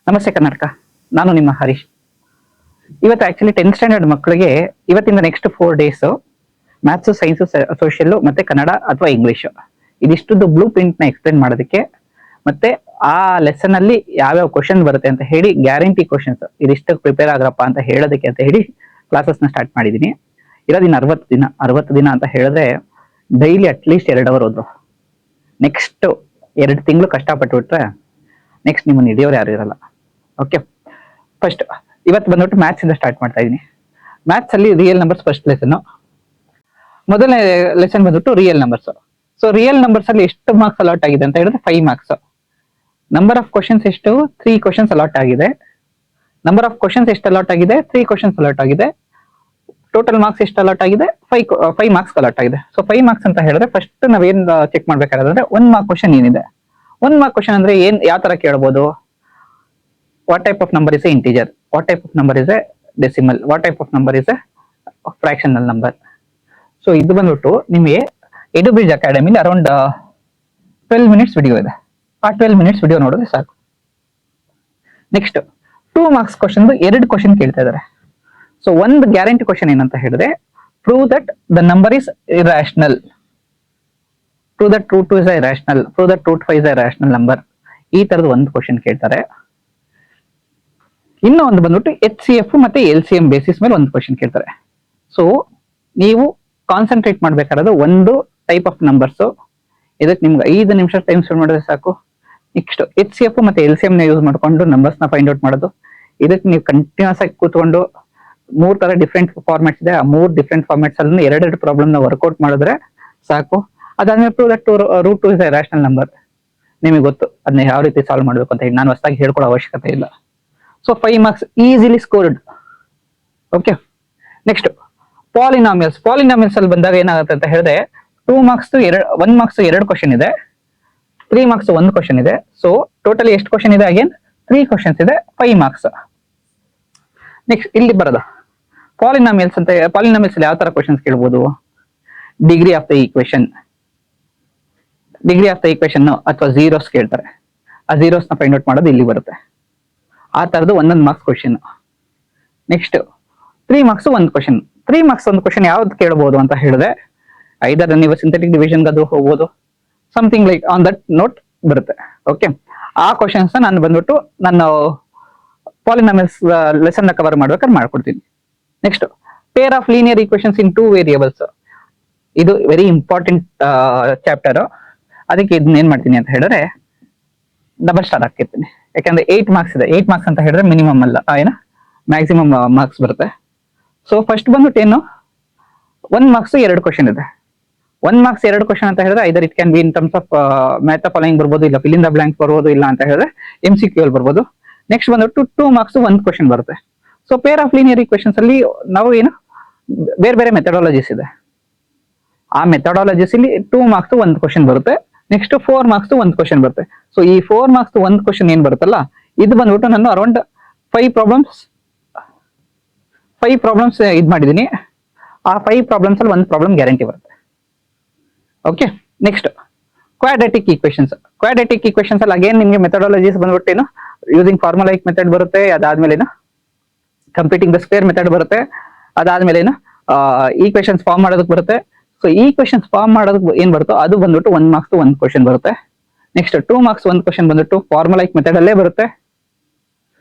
ನಮಸ್ತೆ ಕರ್ನಾಟಕ. ನಾನು ನಿಮ್ಮ ಹರೀಶ್. ಇವತ್ತು ಆಕ್ಚುಲಿ 10th ಸ್ಟ್ಯಾಂಡರ್ಡ್ ಮಕ್ಕಳಿಗೆ ಇವತ್ತಿಂದ next 4 days maths, science, social ಮತ್ತೆ ಕನ್ನಡ ಅಥವಾ ಇಂಗ್ಲಿಷ್ ಇದಿಷ್ಟುದ್ದು ಬ್ಲೂ ಪ್ರಿಂಟ್ ನ ಎಕ್ಸ್ಪ್ಲೇನ್ ಮಾಡೋದಕ್ಕೆ ಮತ್ತೆ ಆ ಲೆಸನ್ ಅಲ್ಲಿ ಯಾವ್ಯಾವ ಕ್ವಶನ್ ಬರುತ್ತೆ ಅಂತ ಹೇಳಿ ಗ್ಯಾರಂಟಿ ಕ್ವಶನ್ಸ್ ಇದಿಷ್ಟು ಪ್ರಿಪೇರ್ ಆಗ್ರಪ್ಪ ಅಂತ ಹೇಳೋದಕ್ಕೆ ಅಂತ ಹೇಳಿ ಕ್ಲಾಸಸ್ ನ ಸ್ಟಾರ್ಟ್ ಮಾಡಿದೀನಿ. ಇರೋದಿನ 60 ದಿನ ಅಂತ ಹೇಳಿದ್ರೆ ಡೈಲಿ ಅಟ್ಲೀಸ್ಟ್ 2 ಅವರ್ ಹೋದ್ರು. ನೆಕ್ಸ್ಟ್ 2 ತಿಂಗಳು ಕಷ್ಟಪಟ್ಟು ಬಿಟ್ರೆ ನೆಕ್ಸ್ಟ್ ನಿಮ್ಮನ್ನ ಹಿಡಿಯೋರು ಯಾರು ಇರಲ್ಲ. ಓಕೆ, ಫಸ್ಟ್ ಇವತ್ತು ಬಂದ್ಬಿಟ್ಟು ಮ್ಯಾಥ್ಸ್ ಇಂದ ಸ್ಟಾರ್ಟ್ ಮಾಡ್ತಾ ಇದೀನಿ. ಮ್ಯಾಥ್ಸ್ ಅಲ್ಲಿ ರಿಯಲ್ ನಂಬರ್ಸ್ ಫಸ್ಟ್ ಲೆಸನ್. ಮೊದಲನೇ ಲೆಸನ್ ಬಂದ್ಬಿಟ್ಟು real numbers. So real numbers ಅಲ್ಲಿ ಎಷ್ಟು ಮಾರ್ಕ್ಸ್ ಅಲಾಟ್ ಆಗಿದೆ ಅಂತ ಹೇಳಿದ್ರೆ 5 ಮಾರ್ಕ್ಸ್. ನಂಬರ್ ಆಫ್ ಕ್ವಶನ್ಸ್ ಎಷ್ಟು? 3 ಕ್ವಶನ್ಸ್ ಅಲಾಟ್ ಆಗಿದೆ. ನಂಬರ್ ಆಫ್ ಕ್ವಶನ್ಸ್ ಎಷ್ಟು ಅಲಾಟ್ ಆಗಿದೆ? 3 ಕ್ವಶನ್ಸ್ ಅಲಾಟ್ ಆಗಿದೆ. ಟೋಟಲ್ ಮಾರ್ಕ್ಸ್ ಎಷ್ಟು ಅಲಾಟ್ ಆಗಿದೆ? 5 ಮಾರ್ಕ್ಸ್ ಅಲಾಟ್ ಆಗಿದೆ. ಸೊ 5 ಮಾರ್ಕ್ಸ್ ಅಂತ ಹೇಳಿದ್ರೆ ಫಸ್ಟ್ ನಾವೇನ್ ಚೆಕ್ ಮಾಡ್ಬೇಕಾದ್ರೆ 1 ಮಾರ್ಕ್ ಕ್ವಶನ್ ಏನಿದೆ. 1 ಮಾರ್ಕ್ ಕ್ವಶನ್ ಅಂದ್ರೆ ಯಾವ ತರ ಕೇಳಬಹುದು? What type of number is A integer, what type of number is A decimal, what type of number is A fractional number. So ಇದು ಬಂದ್ಬಿಟ್ಟು ನಿಮಗೆ ಎಡುಬ್ರಿಡ್ಜ್ ಅಕಾಡೆಮಿಲಿ ಅರೌಂಡ್ 12 ಮಿನಿಟ್ಸ್ ವಿಡಿಯೋ ಇದೆ. ಆ 12 ಮಿನಿಟ್ಸ್ ವಿಡಿಯೋ ನೋಡಿದ್ರೆ ಸಾಕು. ನೆಕ್ಸ್ಟ್ 2 ಮಾರ್ಕ್ಸ್ ಕ್ವಶನ್ 2 ಕ್ವಶನ್ ಕೇಳ್ತಾ ಇದಾರೆ. So ಒಂದು ಗ್ಯಾರಂಟಿ ಕ್ವಶನ್ ಏನಂತ ಹೇಳಿದ್ರೆ prove that the number is irrational, prove that root 2 is irrational, prove that root 5 is irrational number. ಈ ತರದ ಒಂದು ಕ್ವಶನ್ ಕೇಳ್ತಾರೆ. ಇನ್ನೂ ಒಂದು ಬಂದ್ಬಿಟ್ಟು HCF ಮತ್ತೆ LCM ಬೇಸಿಸ್ ಮೇಲೆ ಒಂದು ಕ್ವಶನ್ ಕೇಳ್ತಾರೆ. ಸೊ ನೀವು ಕಾನ್ಸಂಟ್ರೇಟ್ ಮಾಡ್ಬೇಕಾದ್ರೆ ಒಂದು ಟೈಪ್ ಆಫ್ ನಂಬರ್ಸ್, ಇದಕ್ಕೆ ನಿಮ್ಗೆ 5 ನಿಮಿಷ ಟೈಮ್ ಸ್ಪೆಂಡ್ ಮಾಡಿದ್ರೆ ಸಾಕು. ನೆಕ್ಸ್ಟ್ HCF ಮತ್ತೆ LCM ನ ಯೂಸ್ ಮಾಡ್ಕೊಂಡು ನಂಬರ್ಸ್ ನ ಫೈಂಡ್ ಔಟ್ ಮಾಡೋದು. ಇದಕ್ಕೆ ನೀವು ಕಂಟಿನ್ಯೂಸ್ ಆಗಿ ಕೂತ್ಕೊಂಡು 3 ತರ ಡಿಫ್ರೆಂಟ್ ಫಾರ್ಮ್ಯಾಟ್ಸ್ ಇದೆ. ಆ 3 ಡಿಫ್ರೆಂಟ್ ಫಾರ್ಮ್ಯಾಟ್ಸ್ ಅಲ್ಲಿ 2 ಪ್ರಾಬ್ಲಮ್ ನ ವರ್ಕೌಟ್ ಮಾಡಿದ್ರೆ ಸಾಕು. ಅದಾದ್ಮೇಲೆ prove that root 2 is a rational number. ನಿಮಗೆ ಗೊತ್ತು ಅದನ್ನ ಯಾವ ರೀತಿ ಸಾಲ್ವ್ ಮಾಡ್ಬೇಕು ಅಂತ ಹೇಳಿ, ನಾನು ಹೊಸದಾಗಿ ಹೇಳ್ಕೊಳ್ಳೋ ಅವಶ್ಯಕತೆ ಇಲ್ಲ. So 5 marks easily scored. Okay, next polynomials. Polynomials ಅಲ್ಲಿ ಬಂದಾಗ ಏನಾಗುತ್ತೆ ಅಂತ ಹೇಳಿದ್ರೆ 1 ಮಾರ್ಕ್ಸ್ 2 ಕ್ವಶನ್ ಇದೆ, 3 ಮಾರ್ಕ್ಸ್ 1 ಕ್ವಶನ್ ಇದೆ. ಸೊ ಟೋಟಲಿ ಎಷ್ಟು ಕ್ವಶನ್ ಇದೆ? ಅಗೇನ್ 3 ಕ್ವಶನ್ಸ್ ಇದೆ, 5 ಮಾರ್ಕ್ಸ್. ನೆಕ್ಸ್ಟ್ ಇಲ್ಲಿ ಬರೋದ ಪಾಲಿನಾಮಿಯಲ್ಸ್ ಅಂತ. ಪಾಲಿನಾಮಿಯಲ್ಸ್ ಅಲ್ಲಿ ಯಾವ ತರ ಕ್ವಶನ್ಸ್ ಕೇಳ್ಬೋದು? Degree of the equation, degree of the equation ಅಥವಾ ಝೀರೋಸ್ ಕೇಳ್ತಾರೆ. ಆ ಝೀರೋಸ್ ನ ಫೈಂಡ್ ಔಟ್ ಮಾಡೋದು ಇಲ್ಲಿ ಬರುತ್ತೆ. ಆ ತರದ್ದು 1 marks question. Next 3 marks 1 question. 3 marks 1 question ಯಾವ್ದು ಕೇಳಬಹುದು ಅಂತ ಹೇಳಿದ್ರೆ ಐದರ್ ನೀವು ಸಿಂಥೆಟಿಕ್ ಡಿವಿಷನ್ ಅದು ಹೋಗ್ಬೋದು, something like on that note ಬರುತ್ತೆ. ಓಕೆ, ಆ ಕ್ವಶನ್ಸ್ ನಾನು ಬಂದ್ಬಿಟ್ಟು ನಾನು ಪಾಲಿನಾಮಿಯಲ್ಸ್ ಲೆಸನ್ ನ ಕವರ್ ಮಾಡ್ಬೇಕಾದ್ರೆ ಮಾಡ್ಕೊಡ್ತೀನಿ. Next pair of linear equations in 2 variables. ಇದು ವೆರಿ ಇಂಪಾರ್ಟೆಂಟ್ ಚಾಪ್ಟರ್. ಅದಕ್ಕೆ ಇದನ್ನ ಏನ್ ಮಾಡ್ತೀನಿ ಅಂತ ಹೇಳಿದ್ರೆ ಡಬಲ್ ಸ್ಟಾರ್ ಹಾಕಿರ್ತೀನಿ. ಯಾಕಂದ್ರೆ 8 ಮಾರ್ಕ್ಸ್ ಇದೆ. 8 ಮಾರ್ಕ್ಸ್ ಅಂತ ಹೇಳಿದ್ರೆ ಮಿನಿಮಮ್ ಅಲ್ಲ, ಏನ ಮ್ಯಾಕ್ಸಿಮಮ್ ಮಾರ್ಕ್ಸ್ ಬರುತ್ತೆ. ಸೊ ಫಸ್ಟ್ ಬಂದ್ಬಿಟ್ಟು ಏನು 1 ಮಾರ್ಕ್ಸ್ 2 ಕ್ವಶನ್ ಇದೆ. 1 ಮಾರ್ಕ್ಸ್ 2 ಕ್ವಶನ್ ಅಂತ ಹೇಳಿದ್ರೆ either it can be in terms of math following ಬರ್ಬೋದು, ಇಲ್ಲ ಫಿಲ್ ಇನ್ ದ ಬ್ಲಾಂಕ್ಸ್ ಬರ್ಬೋದು, ಇಲ್ಲ ಅಂತ ಹೇಳಿದ್ರೆ MCQ ಅಲ್ಲಿ ಬರ್ಬೋದು. ನೆಕ್ಸ್ಟ್ ಬಂದ್ಬಿಟ್ಟು 2 ಮಾರ್ಕ್ಸ್ 1 ಕ್ವಶನ್ ಬರುತ್ತೆ. So pair of linear equations ಅಲ್ಲಿ ನಾವು ಏನು ಬೇರೆ ಬೇರೆ ಮೆಥಡಾಲಜೀಸ್ ಇದೆ. ಆ ಮೆಥಡಾಲಜೀಸ್ ಇಲ್ಲಿ 2 ಮಾರ್ಕ್ಸ್ 1 ಕ್ವಶನ್ ಬರುತ್ತೆ. ನೆಕ್ಸ್ಟ್ 4 ಮಾರ್ಕ್ಸ್ 1 ಕ್ವಶನ್ ಬರುತ್ತೆ. ಸೊ ಈ 4 ಮಾರ್ಕ್ಸ್ 1 ಕ್ವಶನ್ ಏನ್ ಬರುತ್ತಲ್ಲ, ಇದು ಬಂದ್ಬಿಟ್ಟು ನಾನು ಅರೌಂಡ್ 5 ಪ್ರಾಬ್ಲಮ್ಸ್ ಇದ್ ಮಾಡಿದೀನಿ. ಆ 5 ಪ್ರಾಬ್ಲಮ್ಸ್ ಅಲ್ಲಿ 1 ಪ್ರಾಬ್ಲಮ್ ಗ್ಯಾರಂಟಿ ಬರುತ್ತೆ. Okay, next quadratic equations. Quadratic equations ಅಲ್ಲಿ ಅಗೇನ್ ನಿಮಗೆ ಮೆಥಡಾಲಜೀಸ್ ಬಂದ್ಬಿಟ್ಟು ಏನು ಯೂಸಿಂಗ್ ಫಾರ್ಮುಲೈಕ್ ಮೆಥಡ್ ಬರುತ್ತೆ. ಅದಾದ್ಮೇಲೆ ಏನು ಕಂಪ್ಲೀಟಿಂಗ್ ದ ಸ್ಕ್ವೇರ್ ಮೆಥಡ್ ಬರುತ್ತೆ. ಅದಾದ್ಮೇಲೆ ಏನು ಈಕ್ವೇಶನ್ಸ್ ಫಾರ್ಮ್ ಮಾಡೋದಕ್ಕೆ ಬರುತ್ತೆ. ಸೊ ಈ ಕ್ವಶನ್ಸ್ ಫಾರ್ಮ್ ಮಾಡೋದಕ್ಕೆ ಏನ್ ಬರುತ್ತೋ ಅದು ಬಂದ್ಬಿಟ್ಟು 1 ಮಾರ್ಕ್ಸ್ 1 ಕ್ವಶನ್ ಬರುತ್ತೆ. ನೆಕ್ಸ್ಟ್ 2 ಮಾರ್ಕ್ಸ್ 1 ಕ್ವಶನ್ ಬಂದ್ಬಿಟ್ಟು ಫಾರ್ಮುಲೈಕ್ ಮೆಥಡ್ ಅಲ್ಲೇ ಬರುತ್ತೆ.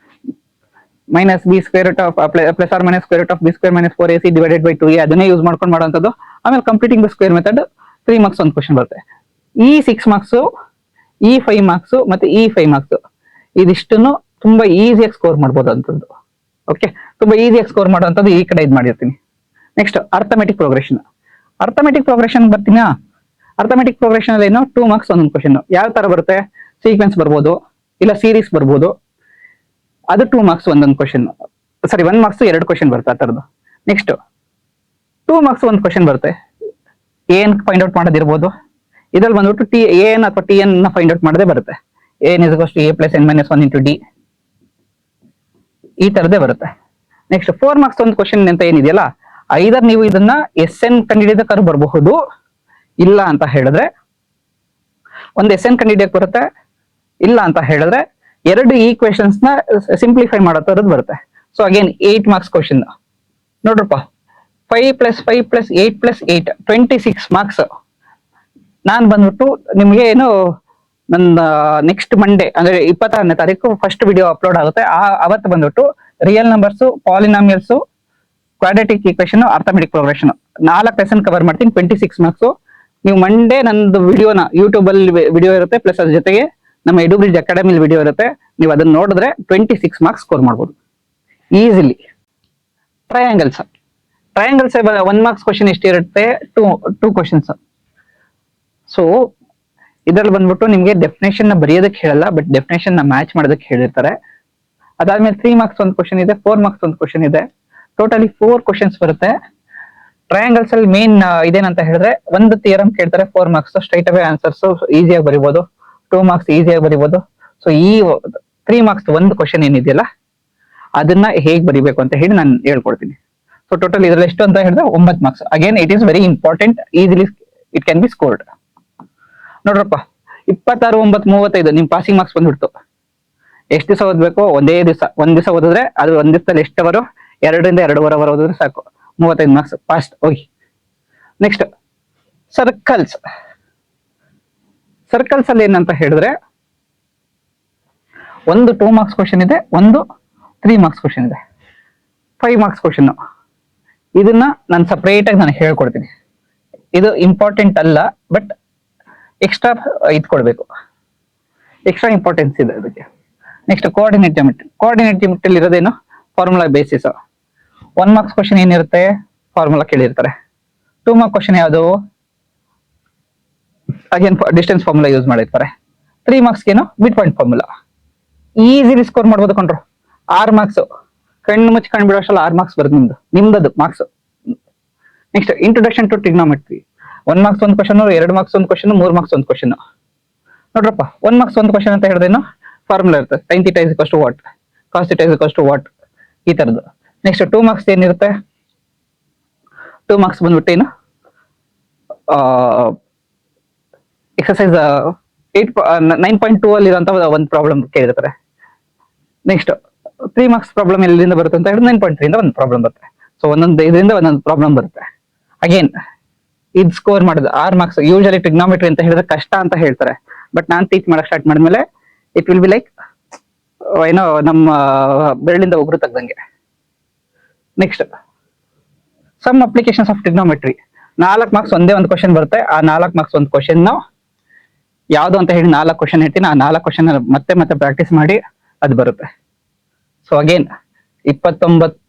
Minus B square root of plus R minus square root of B square minus 4ac divided by 2a ಅದನ್ನೇ ಯೂಸ್ ಮಾಡ್ಕೊಂಡು ಮಾಡುವಂಥದ್ದು. ಆಮೇಲೆ completing the square method 3 marks 1 question ಬರುತ್ತೆ. ಈ 6 ಮಾರ್ಕ್ಸ್, ಈ 5 ಮಾರ್ಕ್ಸ್ ಮತ್ತೆ ಈ 5 ಮಾರ್ಕ್ಸ್ ಇದಿಷ್ಟನ್ನು ತುಂಬಾ ಈಸಿಯಾಗಿ ಸ್ಕೋರ್ ಮಾಡ್ಬೋದು ಅಂತದ್ದು. ಓಕೆ, ತುಂಬಾ ಈಸಿಯಾಗಿ ಸ್ಕೋರ್ ಮಾಡುವಂಥದ್ದು ಈ ಕಡೆ ಇದು ಮಾಡಿರ್ತೀನಿ. Next arithmetic progression. Arithmetic progression ಬರ್ತೀನಾ? ಅರ್ಥಮೆಟಿಕ್ ಪ್ರೋಗ್ರೆಷನ್ ಅಲ್ಲಿ ಏನು 2 ಮಾರ್ಕ್ಸ್ 1 ಕ್ವಶನ್. ಯಾವ ತರ ಬರುತ್ತೆ? ಸೀಕ್ವೆನ್ಸ್ ಬರ್ಬೋದು, ಇಲ್ಲ ಸೀರೀಸ್ ಬರ್ಬೋದು. ಅದು 2 ಮಾರ್ಕ್ಸ್ 1 ಕ್ವಶನ್. ಸಾರಿ 1 ಮಾರ್ಕ್ಸ್ 2 ಕ್ವಶನ್ ಬರುತ್ತೆ ಆ ತರದ್ದು. ನೆಕ್ಸ್ಟ್ 2 ಮಾರ್ಕ್ಸ್ 1 ಕ್ವಶನ್ ಬರುತ್ತೆ. ಏನ್ ಫೈಂಡ್ ಔಟ್ ಮಾಡೋದಿರ್ಬೋದು. ಇದ್ರಲ್ಲಿ ಬಂದ್ಬಿಟ್ಟು TN ಅಥವಾ TN ನ ಫೈಂಡ್ ಔಟ್ ಮಾಡದೇ ಬರುತ್ತೆ. AN = A + n - 1 × D ಈ ತರದೇ ಬರುತ್ತೆ. ನೆಕ್ಸ್ಟ್ 4 ಮಾರ್ಕ್ಸ್ 1 ಕ್ವಶನ್ ಅಂತ ಏನಿದೆಯಲ್ಲ, ಐದರ್ ನೀವು ಇದನ್ನ SN ಕಂಡುಹಿಡಿಯೋದಕ್ಕಾದ್ರೂ ಬರಬಹುದು, ಇಲ್ಲ ಅಂತ ಹೇಳಿದ್ರೆ ಒಂದು SN ಕಂಡುಹಿಡಿಯಕ್ಕೆ ಬರುತ್ತೆ, ಇಲ್ಲ ಅಂತ ಹೇಳಿದ್ರೆ ಎರಡು ಈಕ್ವೇಶನ್ಸ್ ನ ಸಿಂಪ್ಲಿಫೈ ಮಾಡೋ ತರದ್ ಬರುತ್ತೆ. ಸೊ ಅಗೇನ್ 8 ಮಾರ್ಕ್ಸ್ ಕ್ವಶನ್ ನೋಡ್ರಪ್ಪ. 5+5+8+8 26 ಮಾರ್ಕ್ಸ್. ನಾನ್ ಬಂದ್ಬಿಟ್ಟು ನಿಮ್ಗೆ ಏನು ನನ್ನ ನೆಕ್ಸ್ಟ್ ಮಂಡೇ ಅಂದ್ರೆ 26ನೇ ತಾರೀಕು ಫಸ್ಟ್ ವಿಡಿಯೋ ಅಪ್ಲೋಡ್ ಆಗುತ್ತೆ. ಅವತ್ತು ಬಂದ್ಬಿಟ್ಟು real numbers, polynomials, quadratic equation, arithmetic progression 4 lesson cover ಮಾಡ್ತೀನಿ. 26 ಮಾರ್ಕ್ಸ್. ನೀವು ಮಂಡೇ ನಂದು ವಿಡಿಯೋನ ಯೂಟ್ಯೂಬ್ ಅಲ್ಲಿ ವಿಡಿಯೋ ಇರುತ್ತೆ, ಪ್ಲಸ್ ಅದ್ರ ಜೊತೆಗೆ ನಮ್ಮ ಎಡುಬ್ರಿಡ್ಜ್ ಅಕಾಡೆಮಿಲಿ ವಿಡಿಯೋ ಇರುತ್ತೆ. ನೀವು ಅದನ್ನ ನೋಡಿದ್ರೆ 26 ಮಾರ್ಕ್ಸ್ ಸ್ಕೋರ್ ಮಾಡ್ಬೋದು ಈಸಿಲಿ. ಟ್ರಯಾಂಗಲ್ಸ್ 1 ಮಾರ್ಕ್ಸ್ ಕ್ವಶನ್ ಎಷ್ಟಿರುತ್ತೆ? Two questions. ಸೊ ಇದ್ರಲ್ಲಿ ಬಂದ್ಬಿಟ್ಟು ನಿಮ್ಗೆ ಡೆಫಿನೇಷನ್ ನ ಬರೆಯೋದಕ್ಕೆ ಹೇಳಲ್ಲ, ಬಟ್ ಡೆಫಿನೇಷನ್ ನ ಮ್ಯಾಚ್ ಮಾಡೋದಕ್ಕೆ ಹೇಳಿರ್ತಾರೆ. ಅದಾದ್ಮೇಲೆ 3 ಮಾರ್ಕ್ಸ್ ಒಂದು ಕ್ವಶನ್ ಇದೆ, 4 ಮಾರ್ಕ್ಸ್ ಒಂದು ಕ್ವಶನ್ ಇದೆ. ಟೋಟಲಿ 4 ಕ್ವಶನ್ಸ್ ಬರುತ್ತೆ. ಟ್ರಯಾಂಗಲ್ಸ್ ಅಲ್ಲಿ ಮೇನ್ ಇದೇನಂತ ಹೇಳಿದ್ರೆ, ಒಂದು ಥಿಯರಮ್ ಕೇಳ್ತಾರೆ 4 ಮಾರ್ಕ್ಸ್, ಸ್ಟ್ರೈಟ್ ಅವೇ ಆನ್ಸರ್ಸ್ ಈಸಿಯಾಗಿ ಬರಿಬಹುದು. 2 ಮಾರ್ಕ್ಸ್ ಈಸಿಯಾಗಿ ಬರಿಬಹುದು. ಸೊ ಈ 3 ಮಾರ್ಕ್ಸ್ ಒಂದು ಕ್ವಶನ್ ಏನಿದೆಯಲ್ಲ ಅದನ್ನ ಹೇಗ್ ಬರಿಬೇಕು ಅಂತ ಹೇಳಿ ನಾನು ಹೇಳ್ಕೊಡ್ತೀನಿ. ಸೊ ಟೋಟಲ್ ಇದ್ರಲ್ಲಿ ಎಷ್ಟು ಅಂತ ಹೇಳಿದ್ರೆ 9 marks. Again it is very important, easily it can be scored. ನೋಡ್ರಪ್ಪ, 26/9/35 ನಿಮ್ ಪಾಸಿಂಗ್ ಮಾರ್ಕ್ಸ್ ಬಂದ್ಬಿಡ್ತು. ಎಷ್ಟು ದಿವಸ ಓದ್ಬೇಕು? ಒಂದ್ ದಿವಸ ಓದಿದ್ರೆ ಅದು ಒಂದ್ ದಿವಸದಲ್ಲಿ ಎಷ್ಟು ಅವರು 2ರಿಂದ 2.5 ಅವರ್ ಓದಿದ್ರೆ ಸಾಕು, 35 ಮಾರ್ಕ್ಸ್ ಫಾಸ್ಟ್ ಹೋಗಿ. ನೆಕ್ಸ್ಟ್ ಸರ್ಕಲ್ಸ್ ಅಲ್ಲಿ ಏನಂತ ಹೇಳಿದ್ರೆ, ಒಂದು 2 ಮಾರ್ಕ್ಸ್ ಕ್ವಶನ್ ಇದೆ, ಒಂದು 3 ಮಾರ್ಕ್ಸ್ ಕ್ವಶನ್ ಇದೆ. 5 ಮಾರ್ಕ್ಸ್ ಕ್ವಶನ್ ಇದನ್ನ ನಾನು ಸಪರೇಟ್ ಆಗಿ ನಾನು ಹೇಳ್ಕೊಡ್ತೀನಿ. ಇದು ಇಂಪಾರ್ಟೆಂಟ್ ಅಲ್ಲ, ಬಟ್ ಎಕ್ಸ್ಟ್ರಾ ಇದ್ಕೊಡ್ಬೇಕು, ಎಕ್ಸ್ಟ್ರಾ ಇಂಪಾರ್ಟೆನ್ಸ್ ಇದೆ ಅದಕ್ಕೆ. ನೆಕ್ಸ್ಟ್ ಕೋಆರ್ಡಿನೇಟ್ ಜಿಯೋಮೆಟ್ರಿ ಇರೋದೇನು? Formula basis. 1 ಮಾರ್ಕ್ಸ್ ಕ್ವಶನ್ ಏನಿರುತ್ತೆ? ಫಾರ್ಮುಲಾ ಕೇಳಿರ್ತಾರೆ. 2 ಮಾರ್ಕ್ ಕ್ವಶನ್ ಯಾವುದು? ಅಗೇನ್ ಡಿಸ್ಟೆನ್ಸ್ ಫಾರ್ಮುಲಾ ಯೂಸ್ ಮಾಡಿರ್ತಾರೆ. 3 ಮಾರ್ಕ್ಸ್ ಏನು? Mid point formula. Easily score ಮಾಡ್ಬೋದು ಕೊಂಡ್ರು. 6 ಮಾರ್ಕ್ಸ್ ಕಣ್ಣು ಮುಚ್ಚಿ ಕಂಡು ಬಿಡೋಷ್ಟಲ್ಲ 6 ಮಾರ್ಕ್ಸ್ ಬರುತ್ತೆ ನಿಮ್ದದು marks. Next introduction to trigonometry. 1 marks ಒಂದು ಕ್ವಶನ್, 2 ಮಾರ್ಕ್ಸ್ ಒಂದು ಕ್ವಶನ್, 3 ಮಾರ್ಕ್ಸ್ ಒಂದು ಕ್ವಶನ್. ನೋಡ್ರಪ್ಪ, 1 ಮಾರ್ಕ್ಸ್ ಒಂದು ಕ್ವಶನ್ ಅಂತ ಹೇಳಿದ್ರೇನು? ಫಾರ್ಮುಲಾ ಇರುತ್ತೆ, sin θ = ವಾಟ್, cos θ = ವಾಟ್, ಈ ತರದ್ದು. ನೆಕ್ಸ್ಟ್ 2 ಮಾರ್ಕ್ಸ್ ಏನಿರುತ್ತೆ? 2 ಮಾರ್ಕ್ಸ್ ಬಂದ್ಬಿಟ್ಟು ಏನು? ಎಕ್ಸರ್ಸೈಸ್ 9.2 ಅಲ್ಲಿ ಇರುವಂತ ಒಂದು ಪ್ರಾಬ್ಲಮ್ ಕೇಳಿರ್ತಾರೆ. ನೆಕ್ಸ್ಟ್ 3 ಮಾರ್ಕ್ಸ್ ಪ್ರಾಬ್ಲಮ್ ಎಲ್ಲಿಂದ ಬರುತ್ತೆ ಅಂತ ಹೇಳಿದ್ರೆ 9.3 ಇಂದ ಒಂದು ಪ್ರಾಬ್ಲಮ್ ಬರುತ್ತೆ. ಸೊ ಒಂದೊಂದು ಇದರಿಂದ ಒಂದೊಂದು ಪ್ರಾಬ್ಲಮ್ ಬರುತ್ತೆ. ಅಗೇನ್ ಇದು ಸ್ಕೋರ್ ಮಾಡೋದು 6 ಮಾರ್ಕ್ಸ್. ಯೂಶಲಿ ಟ್ರಿಗ್ನೋಮೆಟ್ರಿ ಅಂತ ಹೇಳಿದ್ರೆ ಕಷ್ಟ ಅಂತ ಹೇಳ್ತಾರೆ, ಬಟ್ ನಾನ್ ಟೀಚ್ ಮಾಡಕ್ ಸ್ಟಾರ್ಟ್ ಮಾಡಿದ್ಮೇಲೆ ಇಟ್ ವಿಲ್ ಬಿ ಲೈಕ್ ಏನೋ ನಮ್ಮ ಬೆರಳಿಂದ ಉಗುರು ತೆಗ್ದಂಗೆ. Next some applications of trigonometry. 4 marks ಒಂದೇ ಒಂದು ಕ್ವಶನ್ ಬರುತ್ತೆ. ಆ 4 ಮಾರ್ಕ್ಸ್ ಒಂದು ಕ್ವಶನ್ ಯಾವ್ದು ಅಂತ ಹೇಳಿ 4 ಕ್ವಶನ್ ಹೇಳ್ತೀನಿ. ಆ 4 ಕ್ವಶನ್ ಮತ್ತೆ ಮತ್ತೆ ಪ್ರಾಕ್ಟೀಸ್ ಮಾಡಿ ಅದು ಬರುತ್ತೆ. ಸೊ ಅಗೇನ್ 26 9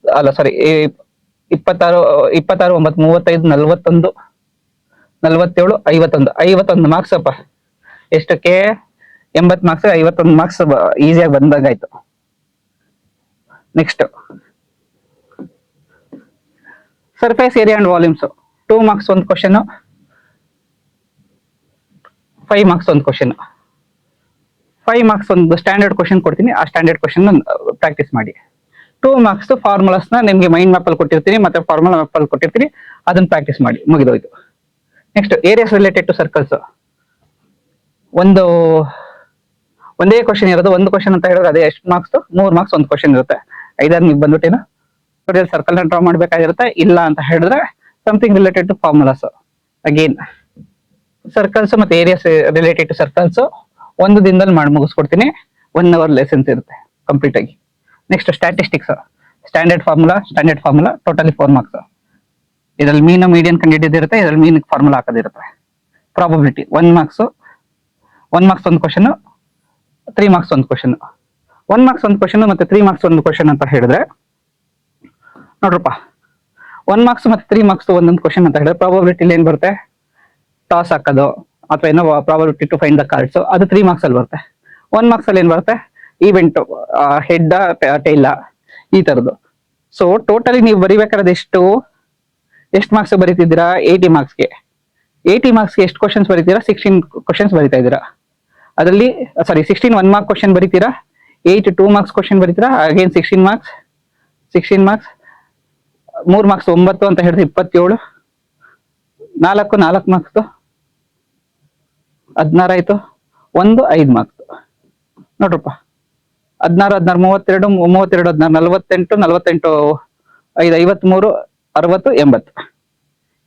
35 41 47 51 ಮಾರ್ಕ್ಸ್ ಅಪ್ಪ. ಎಷ್ಟಕ್ಕೆ? 80 ಮಾರ್ಕ್ಸ್. 51 ಮಾರ್ಕ್ಸ್ ಈಸಿಯಾಗಿ ಬಂದಂಗಾಯ್ತು. Next surface area and volumes. 2 marks ಒಂದು ಕ್ವಶನ್, 5 ಮಾರ್ಕ್ಸ್ ಒಂದು ಕ್ವಶನ್. 5 ಮಾರ್ಕ್ಸ್ ಒಂದು ಸ್ಟ್ಯಾಂಡರ್ಡ್ ಕ್ವಶನ್ ಕೊಡ್ತೀನಿ, ಆ ಸ್ಟ್ಯಾಂಡರ್ಡ್ ಕ್ವಶನ್ ಪ್ರಾಕ್ಟೀಸ್ ಮಾಡಿ. 2 ಮಾರ್ಕ್ಸ್ ಫಾರ್ಮುಲಾಸ್ ನ ನಿಮ್ಗೆ ಮೈಂಡ್ ಮ್ಯಾಪ್ ಅಲ್ಲಿ ಕೊಟ್ಟಿರ್ತೀನಿ, ಮತ್ತೆ ಫಾರ್ಮುಲಾ ಮ್ಯಾಪ್ ಅಲ್ಲಿ ಕೊಟ್ಟಿರ್ತೀನಿ, ಅದನ್ನ ಪ್ರಾಕ್ಟೀಸ್ ಮಾಡಿ, ಮುಗಿದೋಯ್ತು. Next areas related to circles. ಒಂದೇ ಕ್ವಶನ್ ಇರೋದು. ಒಂದು ಕ್ವಶನ್ ಅಂತ ಹೇಳಿದ್ರೆ ಅದೇ ಎಷ್ಟು ಮಾರ್ಕ್ಸ್? 3 ಮಾರ್ಕ್ಸ್ ಒಂದು ಕ್ವಶನ್ ಇರುತ್ತೆ. 5 ನೀವು ಬಂದ್ಬಿಟ್ಟೇನು ಸರ್ಕಲ್ ನ ಡ್ರಾ ಮಾಡ್ಬೇಕಾಗಿರುತ್ತೆ. ಇಲ್ಲ ಅಂತ ಹೇಳಿದ್ರೆ something related to formulas. Again circles ಮತ್ತೆ ಏರಿಯಾಸ್ ರಿಲೇಟೆಡ್ ಟು ಸರ್ಕಲ್ಸ್ ಒಂದು ದಿನದಲ್ಲಿ ಮಾಡಿ ಮುಗಿಸ್ಕೊಡ್ತೀನಿ. 1 ಅವರ್ ಲೆಸನ್ಸ್ ಇರುತ್ತೆ ಕಂಪ್ಲೀಟ್ ಆಗಿ. Next statistics. Standard formula totally 4 marks. ಇದರಲ್ಲಿ ಮೀನ್ ಮೀಡಿಯನ್ ಕಂಡಿಡಿದಿರುತ್ತೆ, ಇದರಲ್ಲಿ ಮೀನ್ ಫಾರ್ಮುಲಾ ಹಾಕೋದಿರುತ್ತೆ. ಪ್ರಾಬಬಿಲಿಟಿ 1 ಮಾರ್ಕ್ಸ್ ಒಂದು ಕ್ವಶನ್, 3 ಮಾರ್ಕ್ಸ್ ಒಂದು ಕ್ವಶನ್. 1 ಮಾರ್ಕ್ಸ್ ಒಂದು ಕ್ವಶನ್ ಮತ್ತೆ 3 ಮಾರ್ಕ್ಸ್ ಒಂದು ಕ್ವಶನ್ ಅಂತ ಹೇಳಿದ್ರೆ ನೋಡ್ರಪ್ಪ, 1 ಮಾರ್ಕ್ಸ್ ಮತ್ತೆ 3 ಮಾರ್ಕ್ಸ್ ಒಂದೊಂದು ಕ್ವಶನ್ ಅಂತ ಹೇಳಿದ್ರೆ ಪ್ರಾಬಬಿಲಿಟಿಲಿ ಏನ್ ಬರುತ್ತೆ? ಟಾಸ್ ಹಾಕೋದು ಅಥವಾ ಏನೋ probability to find the cards, ಅದು 3 ಮಾರ್ಕ್ಸ್ ಅಲ್ಲಿ ಬರುತ್ತೆ. 1 ಮಾರ್ಕ್ಸ್ ಅಲ್ಲಿ ಏನ್ ಬರುತ್ತೆ? ಈವೆಂಟ್, ಹೆಡ್, ಟೈಲ, ಈ ತರದ್ದು. ಸೊ ಟೋಟಲಿ ನೀವು ಬರಿಬೇಕಾದ್ರೆ ಎಷ್ಟು ಮಾರ್ಕ್ಸ್ ಬರೀತಿದ್ದೀರಾ? 80 ಮಾರ್ಕ್ಸ್ಗೆ. 80 ಮಾರ್ಕ್ಸ್ಗೆ ಎಷ್ಟು ಕ್ವಶನ್ಸ್ ಬರೀತೀರಾ? 16 ಕ್ವಶನ್ಸ್ ಬರೀತಾ ಇದ್ದೀರಾ. ಅದರಲ್ಲಿ 16 1 ಮಾರ್ಕ್ ಕ್ವಶನ್ ಬರೀತೀರಾ, 8 2 ಮಾರ್ಕ್ಸ್ ಕ್ವಶನ್ ಬರೀತೀರಾ. ಅಗೇನ್ 16 ಮಾರ್ಕ್ಸ್ 3 ಮಾರ್ಕ್ಸ್ 9 ಅಂತ ಹೇಳಿದ್ರೆ 27, 4 ಮಾರ್ಕ್ಸ್ 16 ಆಯ್ತು, 1 5 ಮಾರ್ಕ್ಸ್. ನೋಡ್ರಪ್ಪ, 16 16 32 32 16 48 48 5 53 60 80.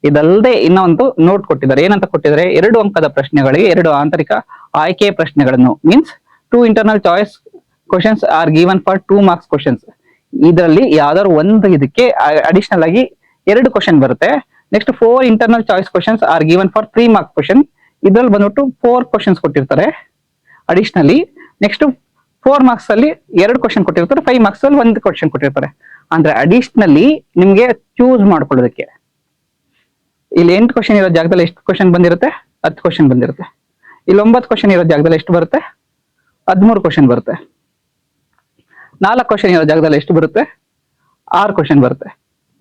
ಇದಲ್ಲದೆ ಇನ್ನೂ ಒಂದು ನೋಟ್ ಕೊಟ್ಟಿದ್ದಾರೆ. ಏನಂತ ಕೊಟ್ಟಿದ್ದಾರೆ, 2 ಅಂಕದ ಪ್ರಶ್ನೆಗಳಿಗೆ 2 ಆಂತರಿಕ ಆಯ್ಕೆ ಪ್ರಶ್ನೆಗಳನ್ನು, means 2 internal choice questions are given for 2 marks questions. ಇದರಲ್ಲಿ ಯಾವ್ದಾದ್ರು ಒಂದು ಇದಕ್ಕೆ ಅಡಿಷನಲ್ ಆಗಿ 2 ಕ್ವಶನ್ ಬರುತ್ತೆ. Next 4 internal choice questions are given for 3 marks question. ಇದ್ರಲ್ಲಿ ಬಂದ್ಬಿಟ್ಟು 4 ಕ್ವಶನ್ಸ್ ಕೊಟ್ಟಿರ್ತಾರೆ ಅಡಿಷನಲಿ. ನೆಕ್ಸ್ಟ್ 4 ಮಾರ್ಕ್ಸ್ ಅಲ್ಲಿ 2 ಕ್ವಶನ್ ಕೊಟ್ಟಿರ್ತಾರೆ, 5 ಮಾರ್ಕ್ಸ್ ಅಲ್ಲಿ 1 ಕ್ವಶನ್ ಕೊಟ್ಟಿರ್ತಾರೆ. ಅಂದ್ರೆ ಅಡಿಷನಲಿ ನಿಮ್ಗೆ ಚೂಸ್ ಮಾಡ್ಕೊಳ್ಳೋದಕ್ಕೆ ಇಲ್ಲಿ 8 ಕ್ವಶನ್ ಇರೋ ಜಾಗದಲ್ಲಿ ಎಷ್ಟು ಕ್ವಶನ್ ಬಂದಿರುತ್ತೆ, 10 ಕ್ವಶನ್ ಬಂದಿರುತ್ತೆ. ಇಲ್ಲಿ 9 ಕ್ವಶನ್ ಇರೋ ಜಾಗದಲ್ಲಿ ಎಷ್ಟು ಬರುತ್ತೆ, 13 ಕ್ವಶನ್ ಬರುತ್ತೆ. 4 ಕ್ವಶನ್ ಇರೋ ಜಾಗದಲ್ಲಿ ಎಷ್ಟು ಬರುತ್ತೆ, 6 ಕ್ವಶನ್ ಬರುತ್ತೆ.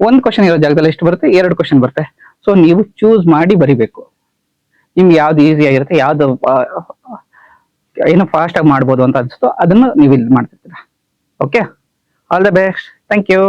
1 ಕ್ವಶನ್ ಇರೋ ಜಾಗದಲ್ಲಿ ಎಷ್ಟು ಬರುತ್ತೆ, 2 ಕ್ವಶನ್ ಬರುತ್ತೆ. ಸೊ ನೀವು ಚೂಸ್ ಮಾಡಿ ಬರಿಬೇಕು. ನಿಮ್ಗೆ ಯಾವ್ದು ಈಸಿ ಆಗಿರುತ್ತೆ, ಯಾವ್ದು ಏನು ಫಾಸ್ಟ್ ಆಗಿ ಮಾಡ್ಬೋದು ಅಂತ ಅನ್ಸುತ್ತೋ ಅದನ್ನು ನೀವು ಇಲ್ಲಿ ಮಾಡ್ತಿರ್ತೀರಾ. Okay, all the best, thank you.